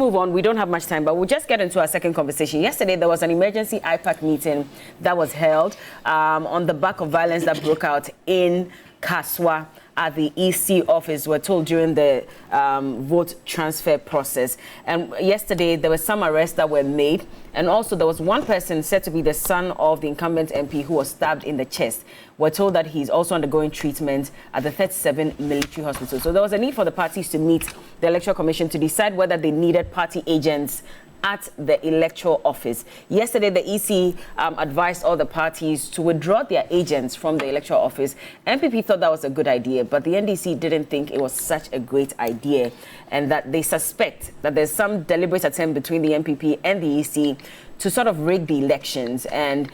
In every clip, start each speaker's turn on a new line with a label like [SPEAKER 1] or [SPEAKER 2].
[SPEAKER 1] move on. We don't have much time, but we'll just get into our second conversation. Yesterday, there was an emergency IPAC meeting that was held on the back of violence that broke out in Kaswa at the EC office, we're told, during the vote transfer process. And yesterday, there were some arrests that were made. And also, there was one person said to be the son of the incumbent MP who was stabbed in the chest. We're told that he's also undergoing treatment at the 37 military hospital. So there was a need for the parties to meet the Electoral Commission to decide whether they needed party agents at the electoral office. Yesterday, the EC advised all the parties to withdraw their agents from the electoral office. MPP thought that was a good idea, but the NDC didn't think it was such a great idea, and that they suspect that there's some deliberate attempt between the MPP and the EC to sort of rig the elections and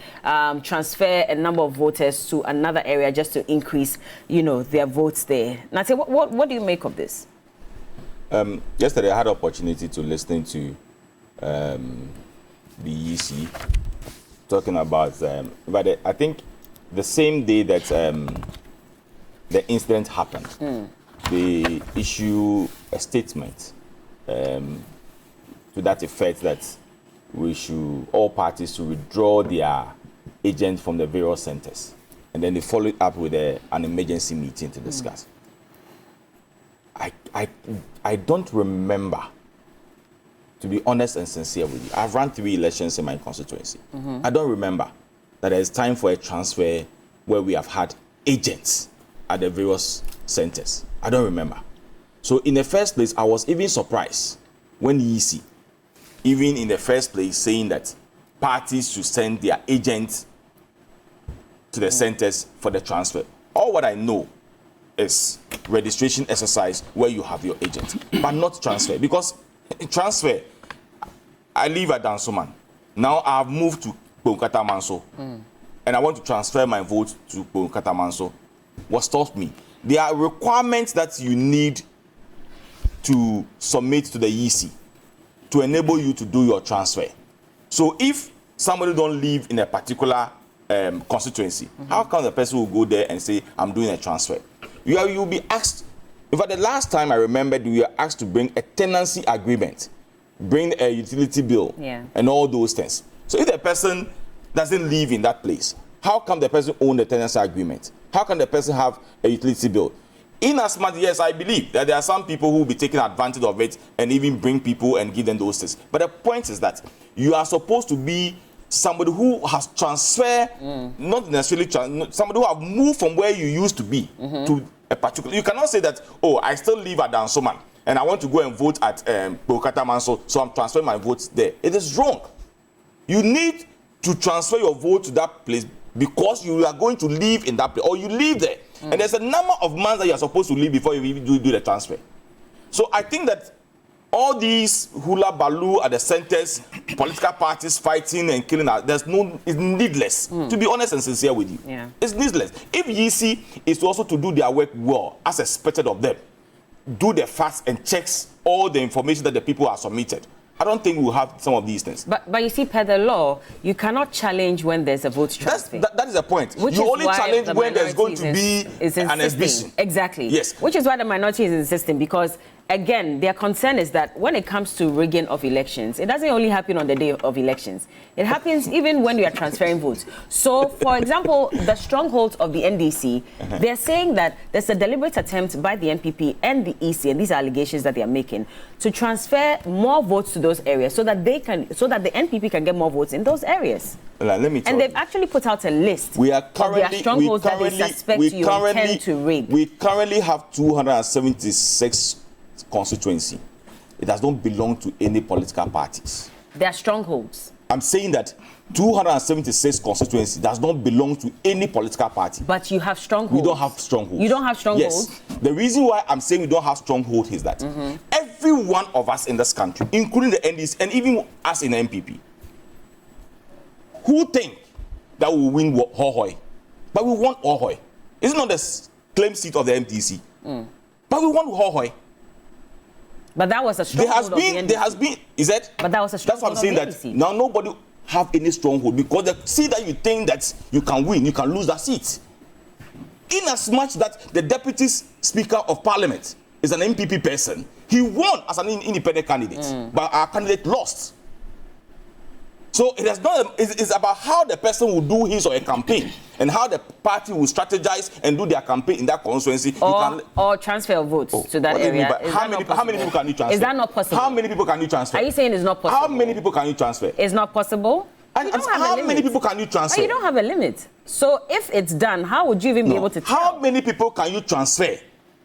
[SPEAKER 1] transfer a number of voters to another area just to increase, their votes there. Nate, what do you make of this?
[SPEAKER 2] Yesterday, I had the opportunity to listen to the EC talking about, but I think the same day that the incident happened, they issue a statement to that effect that all parties should withdraw their agents from the various centers, and then they follow it up with an emergency meeting to discuss. I don't remember, to be honest and sincere with you. I've run 3 elections in my constituency. I don't remember that there's time for a transfer where we have had agents at the various centers. I don't remember. So in the first place, I was even surprised when the EC, even in the first place, saying that parties should send their agents to the centers for the transfer. All what I know is registration exercise where you have your agent, but not transfer. Because transfer, I live at Dansoman. Now I've moved to Bonkata Manso, and I want to transfer my vote to Bonkata Manso. What stops me? There are requirements that you need to submit to the EC to enable you to do your transfer. So if somebody don't live in a particular constituency, how come the person will go there and say, I'm doing a transfer? You'll be asked. In fact, the last time I remembered, we were asked to bring a tenancy agreement, bring a utility bill, and all those things. So if the person doesn't live in that place, how come the person own the tenancy agreement? How can the person have a utility bill? In as much, yes, I believe that there are some people who will be taking advantage of it and even bring people and give them those things. But the point is that you are supposed to be somebody who has transferred, not necessarily somebody who have moved from where you used to be to a particular. You cannot say that, oh, I still live at Dansoman and I want to go and vote at Bokata Manso, so I'm transferring my votes there. It is wrong. You need to transfer your vote to that place because you are going to live in that place, or you live there. And there's a number of months that you are supposed to live before you even do the transfer. So I think that all these hula baloo at the centers, political parties fighting and killing, it's needless. To be honest and sincere with you, it's needless. If EC is also to do their work well, as expected of them, do the facts and checks all the information that the people are submitted, I don't think we'll have some of these things. But
[SPEAKER 1] you see, per the law, you cannot challenge when there's a vote transfer.
[SPEAKER 2] That is the point. You only challenge when there's going to be an exhibition.
[SPEAKER 1] Exactly.
[SPEAKER 2] Yes.
[SPEAKER 1] Which is why the minority is insisting, because again, their concern is that when it comes to rigging of elections, it doesn't only happen on the day of elections. It happens even when you are transferring votes. So, for example, the strongholds of the NDC, they're saying that there's a deliberate attempt by the NPP and the EC, and these are allegations that they are making, to transfer more votes to those areas so that the NPP can get more votes in those areas.
[SPEAKER 2] Let me tell
[SPEAKER 1] and they've actually put out a list
[SPEAKER 2] of their
[SPEAKER 1] strongholds that they suspect you intend to rig.
[SPEAKER 2] We currently have 276 constituency. It does not belong to any political parties.
[SPEAKER 1] They are strongholds.
[SPEAKER 2] I'm saying that 276 constituency does not belong to any political party.
[SPEAKER 1] But you have strongholds.
[SPEAKER 2] We don't have strongholds.
[SPEAKER 1] You don't have strongholds?
[SPEAKER 2] Yes. The reason why I'm saying we don't have strongholds is that every one of us in this country, including the NDC and even us in the MPP, who think that we will win Hohoi, but we want Hohoi. It's not the claim seat of the MTC, but we want Hohoi.
[SPEAKER 1] But that was a stronghold
[SPEAKER 2] There has been, is that?
[SPEAKER 1] But that was a stronghold.
[SPEAKER 2] That's what I'm saying, that now nobody have any stronghold, because the seat that you think that you can win, you can lose that seat. In as much that the deputy speaker of parliament is an MPP person. He won as an independent candidate, but our candidate lost. So it has not. It's about how the person will do his or her campaign, and how the party will strategize and do their campaign in that constituency.
[SPEAKER 1] Or transfer of votes to that area.
[SPEAKER 2] How many people can you transfer?
[SPEAKER 1] Is that not possible?
[SPEAKER 2] How many people can you transfer?
[SPEAKER 1] Are you saying it's not possible?
[SPEAKER 2] How many people can you transfer?
[SPEAKER 1] It's not possible.
[SPEAKER 2] And how many people can you transfer?
[SPEAKER 1] But you don't have a limit. So if it's done, how would you even be able to tell?
[SPEAKER 2] How many people can you transfer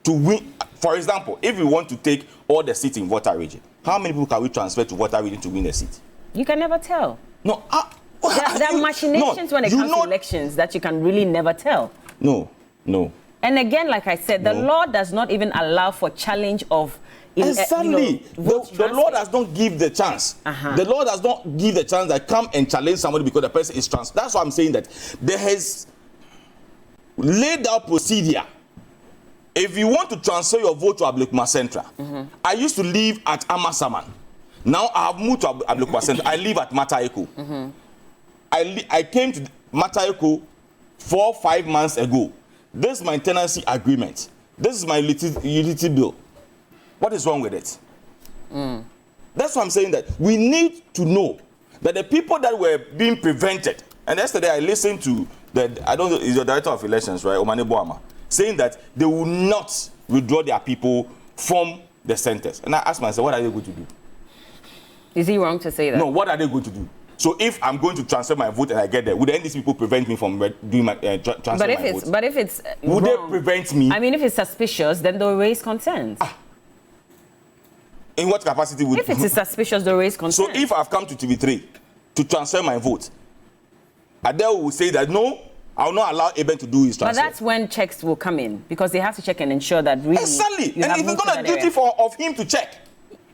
[SPEAKER 2] to win? For example, if we want to take all the seats in Volta region, how many people can we transfer to Volta region to win the seat?
[SPEAKER 1] You can never tell.
[SPEAKER 2] No.
[SPEAKER 1] There are machinations when it comes to elections that you can really never tell.
[SPEAKER 2] No.
[SPEAKER 1] And again, like I said, the law does not even allow for challenge of...
[SPEAKER 2] Exactly. The law does not give the chance. The law does not give the chance that come and challenge somebody because the person is trans. That's why I'm saying that there has laid out procedure. If you want to transfer your vote to Ablekuma Central, I used to live at Amasaman. Now I have moved to Ablekuma Central. I live at Matayeko. I came to Matayeko 4-5 months ago. This is my tenancy agreement. This is my utility bill. What is wrong with it? That's why I'm saying that we need to know that the people that were being prevented, and yesterday I listened to I don't know, is the director of elections, right, Omane Boama, saying that they will not withdraw their people from the centers. And I asked myself, what are they going to do?
[SPEAKER 1] Is he wrong to say that?
[SPEAKER 2] No, what are they going to do? So if I'm going to transfer my vote and I get there, would these people prevent me from doing my transfer my vote?
[SPEAKER 1] But if it's
[SPEAKER 2] would
[SPEAKER 1] wrong,
[SPEAKER 2] they prevent me?
[SPEAKER 1] I mean, if it's suspicious, then they'll raise concerns.
[SPEAKER 2] In what capacity would?
[SPEAKER 1] If it is suspicious, they'll raise concerns.
[SPEAKER 2] So if I've come to TV3 to transfer my vote, Adele will say that no, I will not allow Eben to do his transfer.
[SPEAKER 1] But that's when checks will come in, because they have to check and ensure that really.
[SPEAKER 2] Exactly, and it's not a duty of him to check.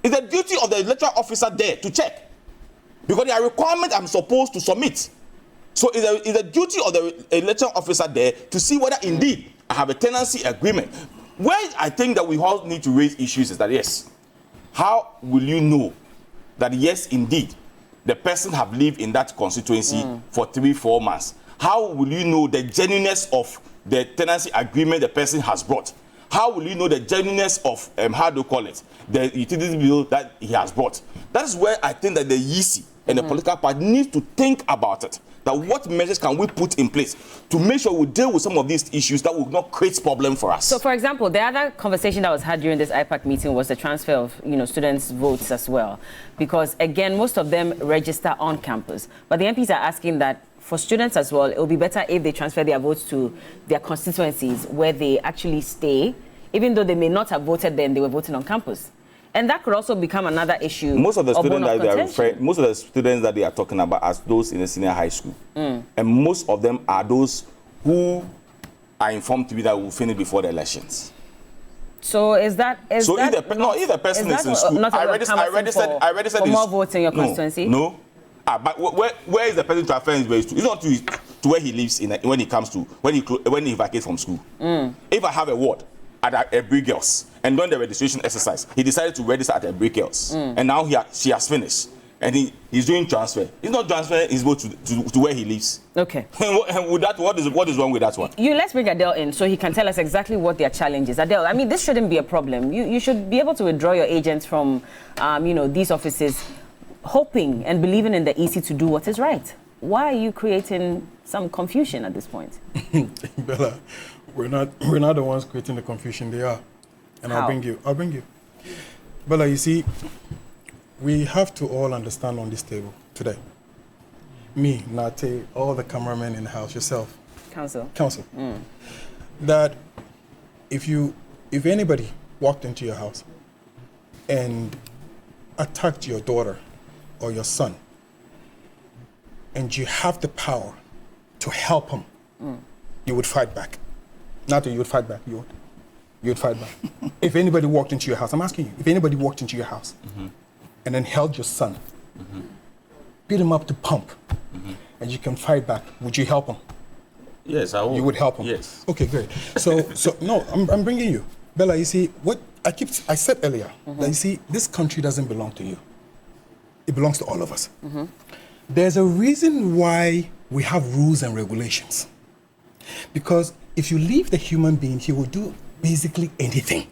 [SPEAKER 2] It's the duty of the electoral officer there to check. Because there are requirements I'm supposed to submit. So it's a duty of the electoral officer there to see whether indeed I have a tenancy agreement. Where I think that we all need to raise issues is that, yes, how will you know that, yes, indeed, the person have lived in that constituency for 3-4 months? How will you know the genuineness of the tenancy agreement the person has brought? How will you know the genuineness of, how do you call it, the utility bill that he has brought? That is where I think that the EC and the political party need to think about it. That what measures can we put in place to make sure we deal with some of these issues that will not create problem for us?
[SPEAKER 1] So, for example, the other conversation that was had during this IPAC meeting was the transfer of, students' votes as well. Because, again, most of them register on campus. But the MPs are asking that for students as well, it will be better if they transfer their votes to their constituencies where they actually stay, even though they may not have voted then, they were voting on campus. And that could also become another issue.
[SPEAKER 2] Most of the students that they are talking about are those in the senior high school. And most of them are those who are informed to be that will finish before the elections.
[SPEAKER 1] So if the
[SPEAKER 2] person is in school, I registered
[SPEAKER 1] more votes in your constituency?
[SPEAKER 2] No. But where is the person transferring his votes to? It's not to where he lives when he vacates from school. If I have a ward at Ebri Girls and done the registration exercise, he decided to register at Ebri Girls, and now she has finished, and he's doing transfer. He's not transferring his vote to where he lives. Okay. And with that, what is wrong with that one?
[SPEAKER 1] Let's bring Adele in so he can tell us exactly what their challenge is. Adele, I mean, this shouldn't be a problem. You should be able to withdraw your agents from, these offices, hoping and believing in the EC to do what is right. Why are you creating some confusion at this point?
[SPEAKER 3] Bella, we're not the ones creating the confusion. They are, and
[SPEAKER 1] How?
[SPEAKER 3] I'll bring you. Bella, you see, we have to all understand on this table today. Me, Nate, all the cameramen in the house, yourself, Council, that if anybody walked into your house and attacked your daughter or your son, and you have the power to help him, you would fight back. Not that you would fight back, you would fight back. If anybody walked into your house, I'm asking you, if anybody walked into your house and then held your son, beat him up to pump, and you can fight back, would you help him?
[SPEAKER 2] Yes, I would.
[SPEAKER 3] You would help him?
[SPEAKER 2] Yes.
[SPEAKER 3] Okay, great. So no, I'm bringing you. Bella, you see, what I said earlier, that you see, this country doesn't belong to you. It belongs to all of us. There's a reason why we have rules and regulations. Because if you leave the human being, he will do basically anything.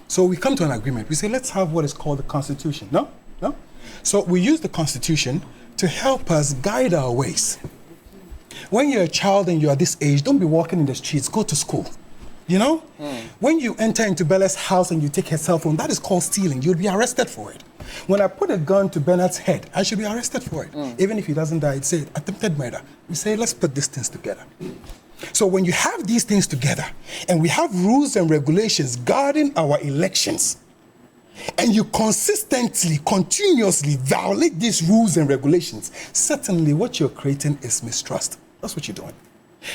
[SPEAKER 3] So we come to an agreement. We say, let's have what is called the Constitution. No? So we use the Constitution to help us guide our ways. When you're a child and you're this age, don't be walking in the streets, go to school. You know? When you enter into Bella's house and you take her cell phone, that is called stealing. You'll be arrested for it. When I put a gun to Bernard's head, I should be arrested for it. Even if he doesn't die, it's attempted murder. We say, let's put these things together. So when you have these things together, and we have rules and regulations guarding our elections, and you consistently, continuously violate these rules and regulations, certainly what you're creating is mistrust. That's what you're doing.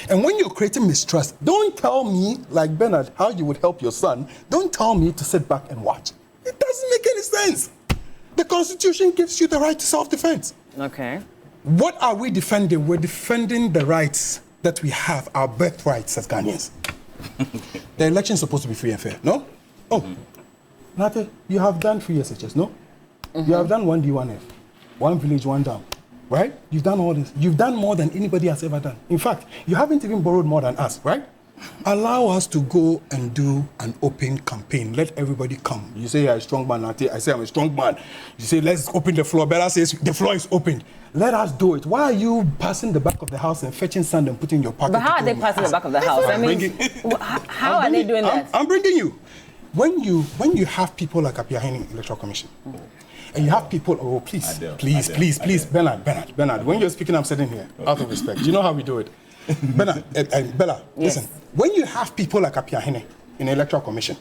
[SPEAKER 3] And when you're creating mistrust, don't tell me, like Bernard, how you would help your son. Don't tell me to sit back and watch. It doesn't make any sense. The Constitution gives you the right to self-defense.
[SPEAKER 1] Okay.
[SPEAKER 3] What are we defending? We're defending the rights that we have, our birthrights as Ghanaians. The election is supposed to be free and fair, no? Nate, you have done 3 SHS, no? You have done 1D, 1F, 1 village, 1 dam, right? You've done all this. You've done more than anybody has ever done. In fact, you haven't even borrowed more than us, right? Allow us to go and do an open campaign. Let everybody come. You say you're a strong man, Nate. I say I'm a strong man. You say, let's open the floor. Bella says the floor is opened. Let us do it. Why are you passing the back of the house and fetching sand and putting in your pocket?
[SPEAKER 1] But how are they passing the back of the house? I mean, how are they doing that?
[SPEAKER 3] I'm bringing you. When you have people like Apiahene Electoral Commission, and you have people, please, Bernard, when you're speaking, I'm sitting here, out of respect. You know how we do it. Bernard, Bella, yes. Listen, when you have people like Apiahene in the Electoral Commission,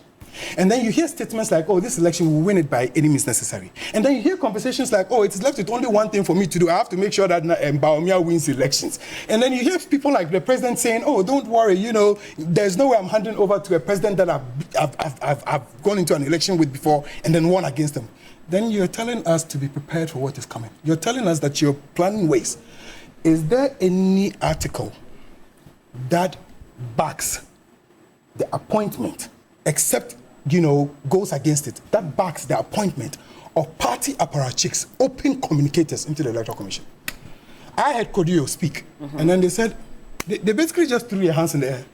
[SPEAKER 3] and then you hear statements like, oh, this election will win it by any means necessary. And then you hear conversations like, oh, it's left with only one thing for me to do. I have to make sure that Baumia wins elections. And then you hear people like the president saying, oh, don't worry, you know, there's no way I'm handing over to a president that I've gone into an election with before and then won against them. Then you're telling us to be prepared for what is coming. You're telling us that you're planning ways. Is there any article that backs the appointment, except, goes against it, that backs the appointment of party apparatchiks, open communicators into the Electoral Commission? I heard Kodio speak, and then they said, they basically just threw their hands in the air.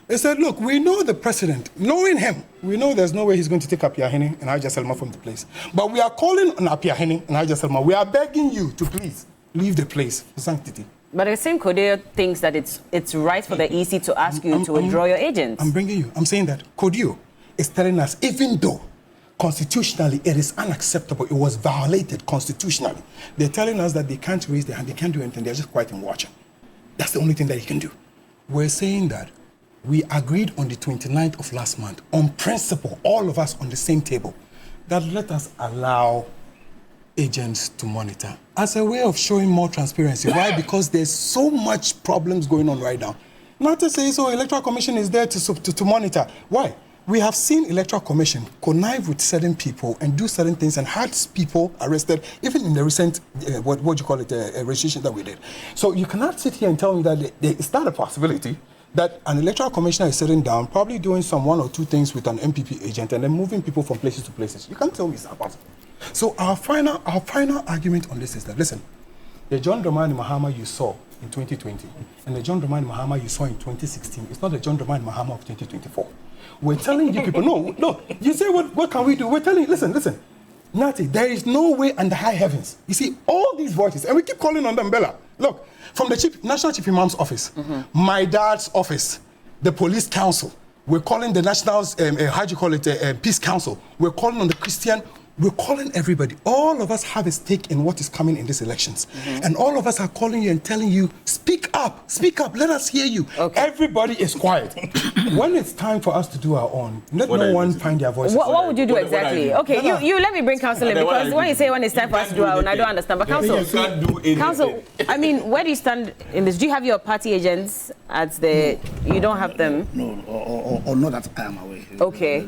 [SPEAKER 3] They said, look, we know the president. Knowing him, we know there's no way he's going to take Apiahene and Haja Selma from the place. But we are calling on Apiahene and Haja Selma. We are begging you to please leave the place for sanctity.
[SPEAKER 1] But the same Kodio thinks that it's right for the EC to ask you to withdraw your agents.
[SPEAKER 3] I'm saying that Kodio is telling us, even though constitutionally it is unacceptable, it was violated constitutionally, they're telling us that they can't raise their hand, they can't do anything, they're just quiet and watching. That's the only thing that he can do. We're saying that we agreed on the 29th of last month, on principle, all of us on the same table, that let us allow agents to monitor as a way of showing more transparency. Why? Because there's so much problems going on right now. Not to say, so Electoral Commission is there to monitor. Why? We have seen Electoral Commission connive with certain people and do certain things and had people arrested, even in the recent, registration that we did. So you cannot sit here and tell me that it's not a possibility that an Electoral Commissioner is sitting down, probably doing some 1 or 2 things with an MPP agent and then moving people from places to places. You can't tell me it's not possible. So our final argument on this is that, listen, the John Dramani Mahama you saw in 2020 and the John Dramani Mahama you saw in 2016, it's not the John Dramani Mahama of 2024. We're telling you people, no, you say, what can we do? We're telling you, listen, Nati, there is no way under high heavens. You see, all these voices, and we keep calling on them, Bella. Look, from the National Chief Imam's office, my dad's office, the police council, we're calling the National, Peace Council, we're calling on the Christian, we're calling everybody. All of us have a stake in what is coming in these elections. And all of us are calling you and telling you, speak up, let us hear you. Okay. Everybody is quiet. When it's time for us to do our own, let no one find their voices.
[SPEAKER 1] What would you do exactly? Okay, you let me bring counsel in, because when you say when it's time for us to do our own, I don't understand. But counsel, I mean, where do you stand in this? Do you have your party agents at the, you don't have them?
[SPEAKER 4] No, or not that I am aware.
[SPEAKER 1] Okay.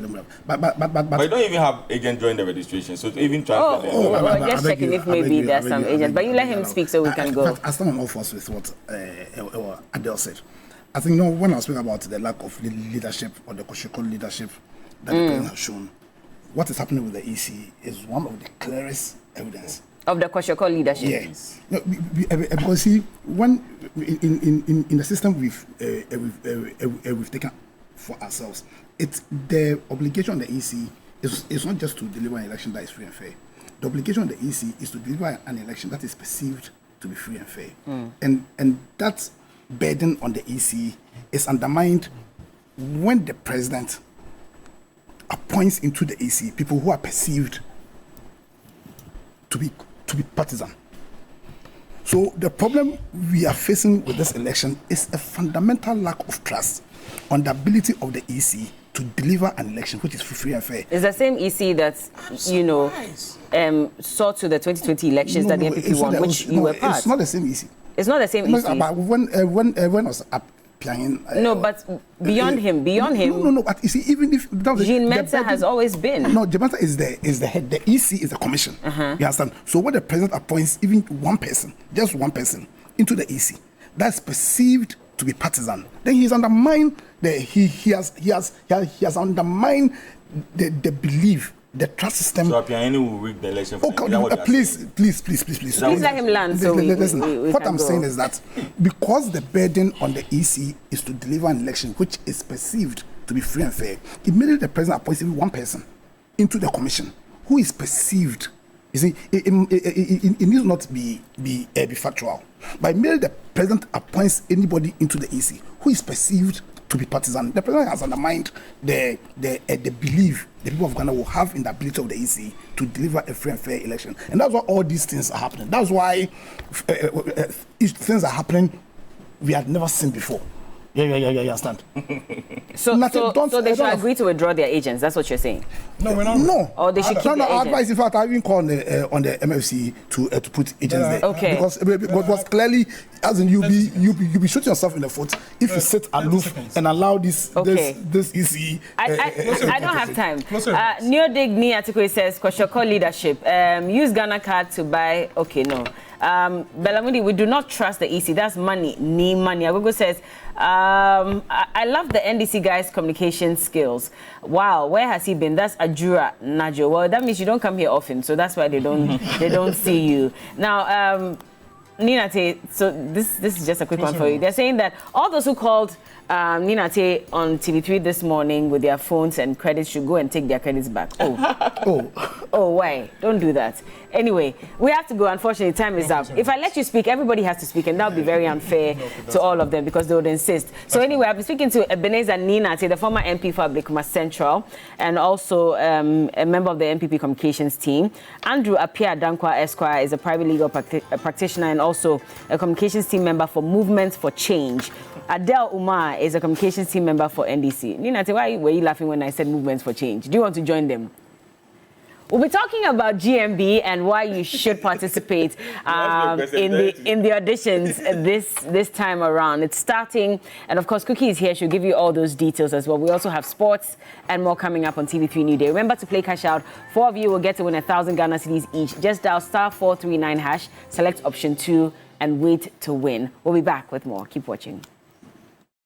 [SPEAKER 2] But you don't even have agents join the registration. So to even transfer
[SPEAKER 1] we're just checking if maybe there's some agents. But you let him speak so we can go.
[SPEAKER 4] I stand on all fours with what Adele said. I think, when I was speaking about the lack of leadership or the Koshiko leadership that the president has shown, what is happening with the EC is one of the clearest evidence.
[SPEAKER 1] Of the Koshiko leadership?
[SPEAKER 4] Yes. Because see, when in the system we've taken for ourselves, it's the obligation of the EC it's not just to deliver an election that is free and fair. The obligation of the EC is to deliver an election that is perceived to be free and fair. And that burden on the EC is undermined when the president appoints into the EC people who are perceived to be partisan. So the problem we are facing with this election is a fundamental lack of trust on the ability of the EC to deliver an election which is free and fair.
[SPEAKER 1] It's the same EC that, saw to the 2020 elections that the NPP won, which you were part.
[SPEAKER 4] It's not the same EC.
[SPEAKER 1] It's not the same EC.
[SPEAKER 4] But when I was applying...
[SPEAKER 1] no, but beyond him.
[SPEAKER 4] No, but you see, even if...
[SPEAKER 1] Jean Mensa has always been.
[SPEAKER 4] No, Jean Mensa is the head. The EC is the commission. You understand? So when the president appoints even just one person, into the EC, that's perceived to be partisan, then he's undermined he has undermined the belief, the trust system.
[SPEAKER 2] So Apiani will rig the election.
[SPEAKER 4] Please
[SPEAKER 1] let him land. So
[SPEAKER 4] listen, what I'm saying is that because the burden on the EC is to deliver an election which is perceived to be free and fair, immediately the president appoints even one person into the commission who is perceived. You see, it needs not be factual, but immediately the president appoints anybody into the EC who is perceived to be partisan. The president has undermined the belief the people of Ghana will have in the ability of the EC to deliver a free and fair election, and that's why all these things are happening. That's why things are happening we had never seen before. Yeah, understand?
[SPEAKER 1] So they should agree to withdraw their agents. That's what you're saying.
[SPEAKER 4] No, we're not. No.
[SPEAKER 1] Or they should keep their agents.
[SPEAKER 4] Advice. In fact, I even called on the MFC to put agents there.
[SPEAKER 1] Okay.
[SPEAKER 4] Because clearly, as in you'll be shooting yourself in the foot if you sit aloof and allow this EC.
[SPEAKER 1] I don't have time. Neodig Ni Atikwe says Koshoko leadership. Use Ghana card to buy. Okay, no. Belamudi, we do not trust the EC. That's money. Agogo says, I love the NDC guy's communication skills. Wow, where has he been? That's Ajura Najo. Well, that means you don't come here often, so that's why they don't see you. Now, Ninate, so this is just a quick one for you. They're saying that all those who called Ninate on TV3 this morning with their phones and credits should go and take their credits back. Oh, why? Don't do that. Anyway, we have to go. Unfortunately, time is up. If I let you speak, everybody has to speak, and that would be very unfair to all of them because they would insist. So anyway, I've been speaking to Ebenezer Ninate, the former MP for Ablekuma Central, and also a member of the MPP communications team. Andrew Apia Dankwa Esquire is a private legal practitioner and also a communications team member for Movement for Change. Adele Umar is a communications team member for NDC. Ninate, why were you laughing when I said Movement for Change? Do you want to join them? We'll be talking about GMB and why you should participate in the auditions this time around. It's starting, and of course, Cookie is here. She'll give you all those details as well. We also have sports and more coming up on TV3 New Day. Remember to play Cash Out. 4 of you will get to win 1,000 Ghana cedis each. Just dial *439#, select option 2, and wait to win. We'll be back with more. Keep watching.